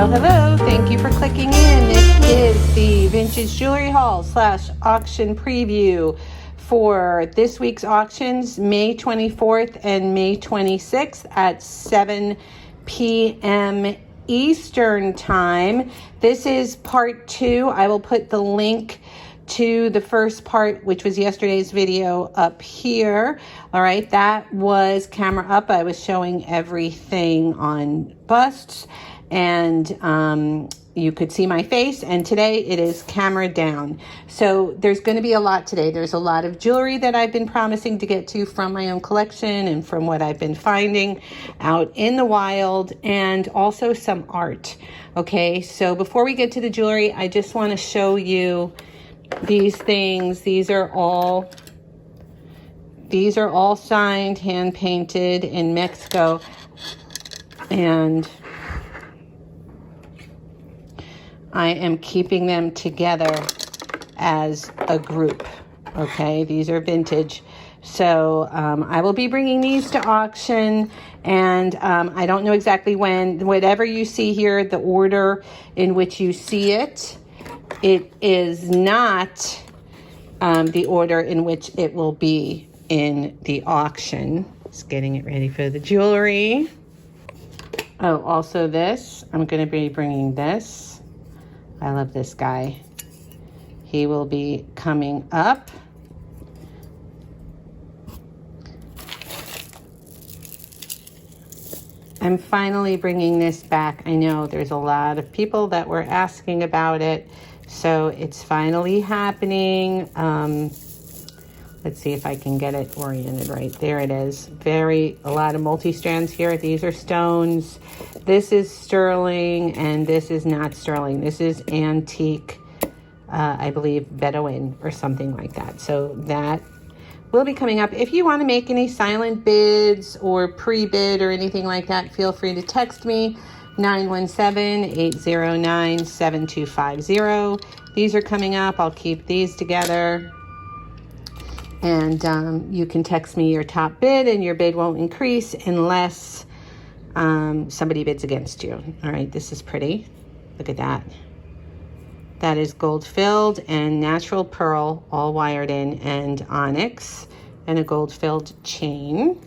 Hello, hello. Thank you for clicking in. This is the Vintage Jewelry Haul / auction preview for this week's auctions, May 24th and May 26th at 7 p.m. Eastern Time. This is part 2. I will put the link to the first part, which was yesterday's video, up here. All right, that was camera up. I was showing everything on busts, and you could see my face. And today it is camera down. So there's going to be a lot today. There's a lot of jewelry that I've been promising to get to from my own collection and from what I've been finding out in the wild, and also some art. Okay, so before we get to the jewelry, I just want to show you these things. These are all signed, hand painted in Mexico, and I am keeping them together as a group. Okay, these are vintage. So I will be bringing these to auction, and I don't know exactly when. Whatever you see here, the order in which you see it, it is not the order in which it will be in the auction. Just getting it ready for the jewelry. Oh, also this, I'm going to be bringing this. I love this guy. He will be coming up. I'm finally bringing this back. I know there's a lot of people that were asking about it. So it's finally happening. Let's see if I can get it oriented right. There it is. A lot of multi-strands here. These are stones. This is sterling, and this is not sterling. This is antique, I believe, Bedouin or something like that. So that will be coming up. If you want to make any silent bids or pre-bid or anything like that, feel free to text me. 917-809-7250. These are coming up. I'll keep these together. And you can text me your top bid, and your bid won't increase unless somebody bids against you. All right, this is pretty. Look at that. That is gold filled and natural pearl, all wired in, and onyx, and a gold filled chain.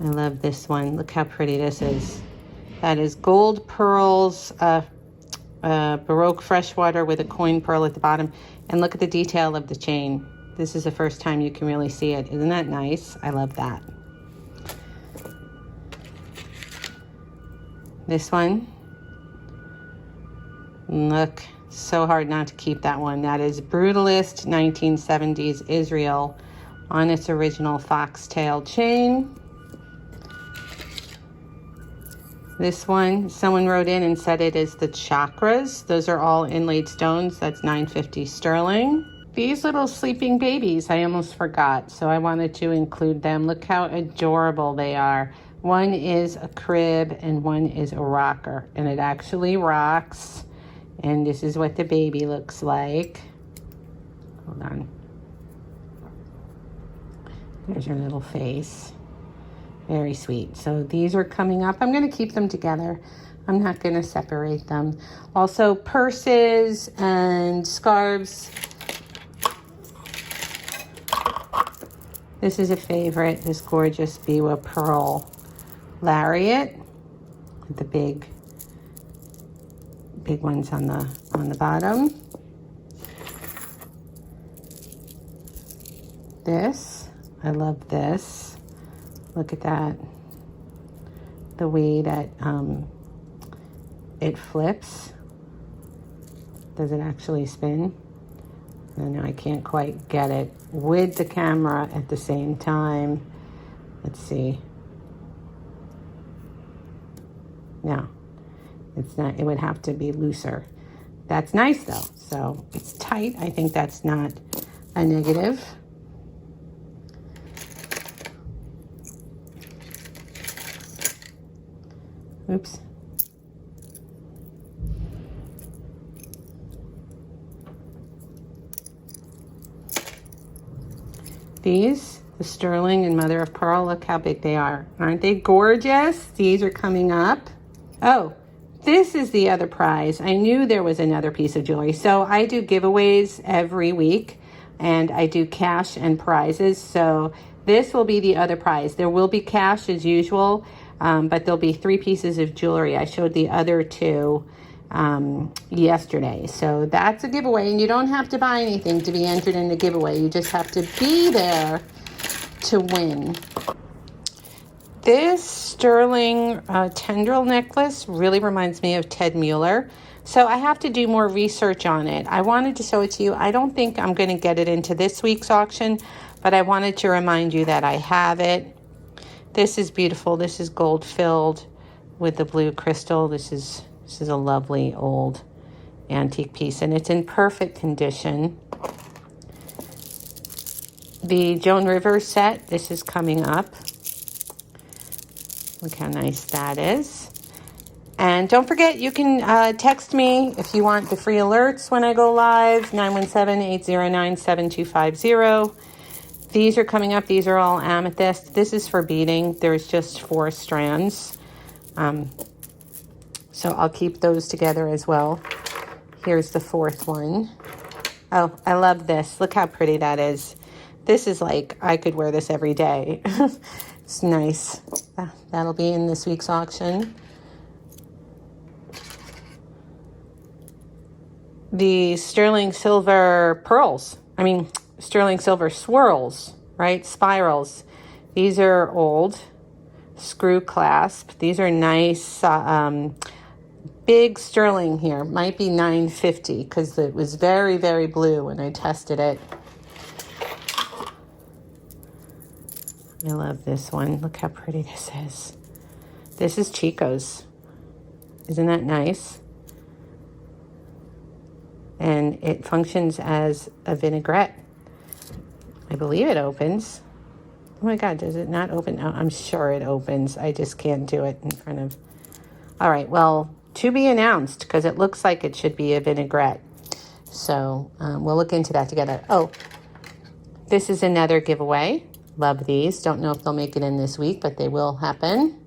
I love this one. Look how pretty this is. That is gold pearls, Baroque freshwater with a coin pearl at the bottom. And look at the detail of the chain. This is the first time you can really see it. Isn't that nice? I love that. This one. Look, so hard not to keep that one. That is Brutalist 1970s Israel on its original foxtail chain. This one, someone wrote in and said it is the chakras. Those are all inlaid stones. That's $9.50 sterling. These little sleeping babies, I almost forgot, so I wanted to include them. Look how adorable they are. One is a crib and one is a rocker, and it actually rocks. And this is what the baby looks like. Hold on. There's your little face. Very sweet. So these are coming up. I'm going to keep them together. I'm not going to separate them. Also, purses and scarves. This is a favorite. This gorgeous Biwa pearl lariat with the big ones on the bottom. This, I love this. Look at that. The way that it flips. Does it actually spin? I know I can't quite get it with the camera at the same time. Let's see. No, it's not. It would have to be looser. That's nice though. So it's tight. I think that's not a negative. Oops. These The sterling and mother of pearl. Look how big they are. Aren't they gorgeous? These are coming up. Oh, this is the other prize. I knew there was another piece of jewelry. So I do giveaways every week, and I do cash and prizes. So this will be the other prize. There will be cash as usual, but there'll be 3 pieces of jewelry. I showed the other 2 yesterday. So that's a giveaway, and you don't have to buy anything to be entered in the giveaway. You just have to be there to win. This sterling tendril necklace really reminds me of Ted Mueller. So I have to do more research on it. I wanted to show it to you. I don't think I'm going to get it into this week's auction, but I wanted to remind you that I have it. This is beautiful. This is gold filled with the blue crystal. This is a lovely old antique piece, and it's in perfect condition. The Joan Rivers set, this is coming up. Look how nice that is. And don't forget, you can text me if you want the free alerts when I go live, 917-809-7250. These are coming up. These are all amethyst. This is for beading. There's just 4 strands. So I'll keep those together as well. Here's the 4th one. Oh, I love this. Look how pretty that is. This is like, I could wear this every day. It's nice. That'll be in this week's auction. The sterling silver pearls. Sterling silver swirls, right? Spirals. These are old. Screw clasp. These are nice, big sterling here. Might be 950 because it was very, very blue when I tested it. I love this one. Look how pretty this is. This is Chico's. Isn't that nice? And it functions as a vinaigrette. I believe it opens. Oh my God, does it not open? Oh, I'm sure it opens. I just can't do it in front of... All right, well, to be announced, because it looks like it should be a vinaigrette. So we'll look into that together. Oh, this is another giveaway. Love these. Don't know if they'll make it in this week, but they will happen.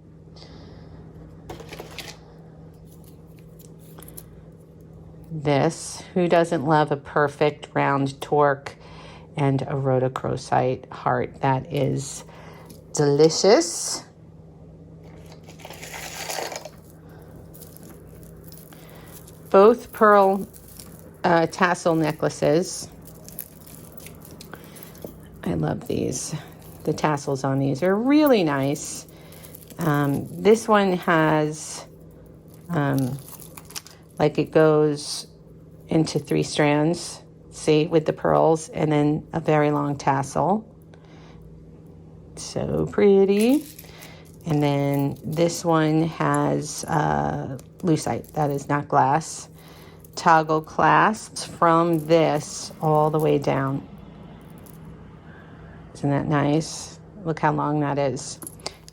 This, who doesn't love a perfect round torque and a rhodochrosite heart? That is delicious. Both pearl tassel necklaces. I love these. The tassels on these are really nice. This one has, like it goes into 3 strands, see, with the pearls, and then a very long tassel. So pretty. And then this one has lucite, that is not glass. Toggle clasps from this all the way down. Isn't that nice? Look how long that is.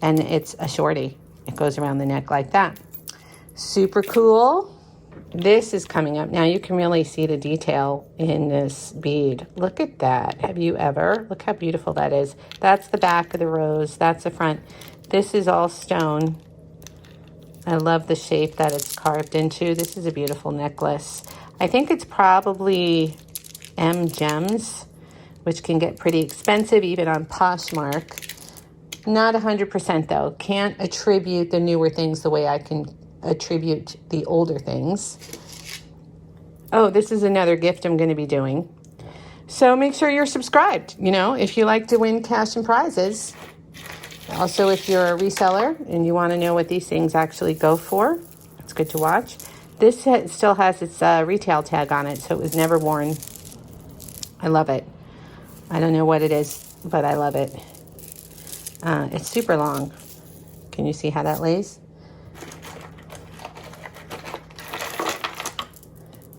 And it's a shorty. It goes around the neck like that. Super cool. This is coming up. Now you can really see the detail in this bead. Look at that. Have you ever? Look how beautiful that is. That's the back of the rose. That's the front. This is all stone. I love the shape that it's carved into. This is a beautiful necklace. I think it's probably M gems, which can get pretty expensive even on Poshmark. Not 100% though. Can't attribute the newer things the way I can attribute the older things. Oh, this is another gift I'm going to be doing. So make sure you're subscribed, you know, if you like to win cash and prizes. Also, if you're a reseller and you want to know what these things actually go for, it's good to watch. This still has its retail tag on it, so it was never worn. I love it. I don't know what it is, but I love it. It's super long. Can you see how that lays?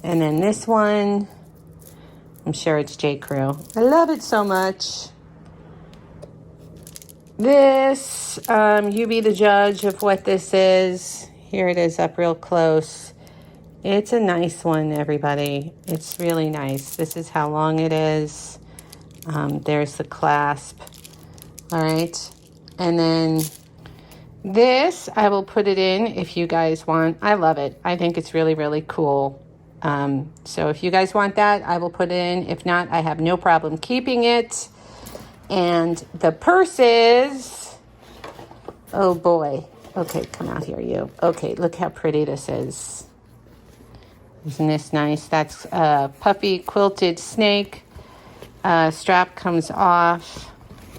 And then this one, I'm sure it's J. Crew. I love it so much. This, you be the judge of what this is. Here it is up real close. It's a nice one, everybody. It's really nice. This is how long it is. There's the clasp. All right. And then this, I will put it in if you guys want. I love it. I think it's really, really cool. So if you guys want that, I will put it in. If not, I have no problem keeping it. And the purses, oh boy. Okay, come out here, you. Okay, look how pretty this is. Isn't this nice? That's a puffy quilted snake. Strap comes off.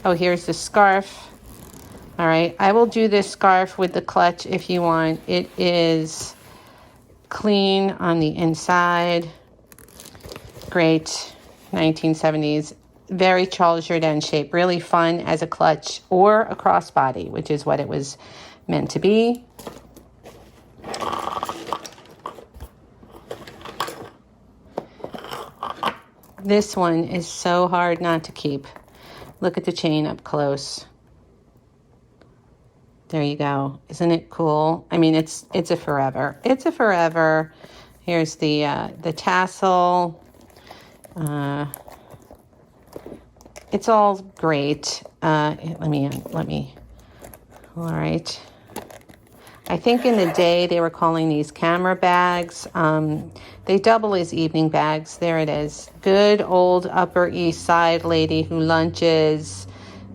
Oh, here's the scarf. All right, I will do this scarf with the clutch if you want. It is clean on the inside. Great, 1970s. Very Charles Jourdan shape. Really fun as a clutch or a crossbody, which is what it was meant to be. This one is so hard not to keep. Look at the chain up close. There you go. Isn't it cool? I mean, it's a forever. It's a forever. Here's the tassel. It's all great. Let me. All right. I think in the day they were calling these camera bags. They double as evening bags. There it is. Good old Upper East Side lady who lunches.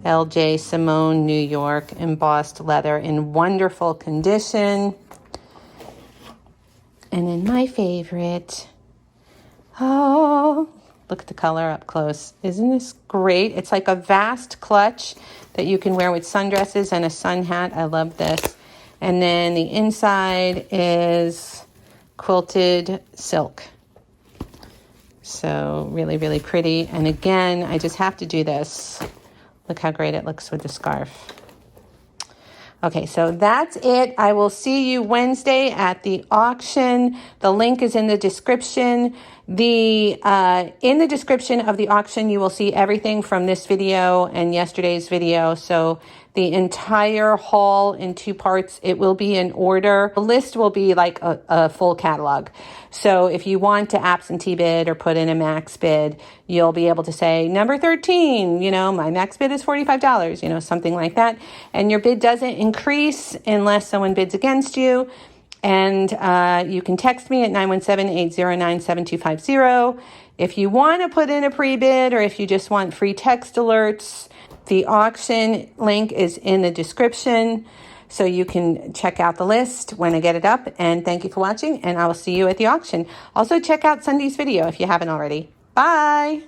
LJ Simone, New York, embossed leather in wonderful condition. And then my favorite. Oh, look at the color up close. Isn't this great? It's like a vast clutch that you can wear with sundresses and a sun hat. I love this. And then the inside is quilted silk. So really, really pretty. And again, I just have to do this. Look how great it looks with the scarf. Okay, so that's it. I will see you Wednesday at the auction. The link is in the description. In the description of the auction, you will see everything from this video and yesterday's video. So the entire haul in 2 parts, it will be in order. The list will be like a full catalog. So if you want to absentee bid or put in a max bid, you'll be able to say, number 13, my max bid is $45, something like that. And your bid doesn't increase unless someone bids against you. And you can text me at 917-809-7250. If you want to put in a pre-bid or if you just want free text alerts, the auction link is in the description. So you can check out the list when I get it up. And thank you for watching, and I will see you at the auction. Also, check out Sunday's video if you haven't already. Bye!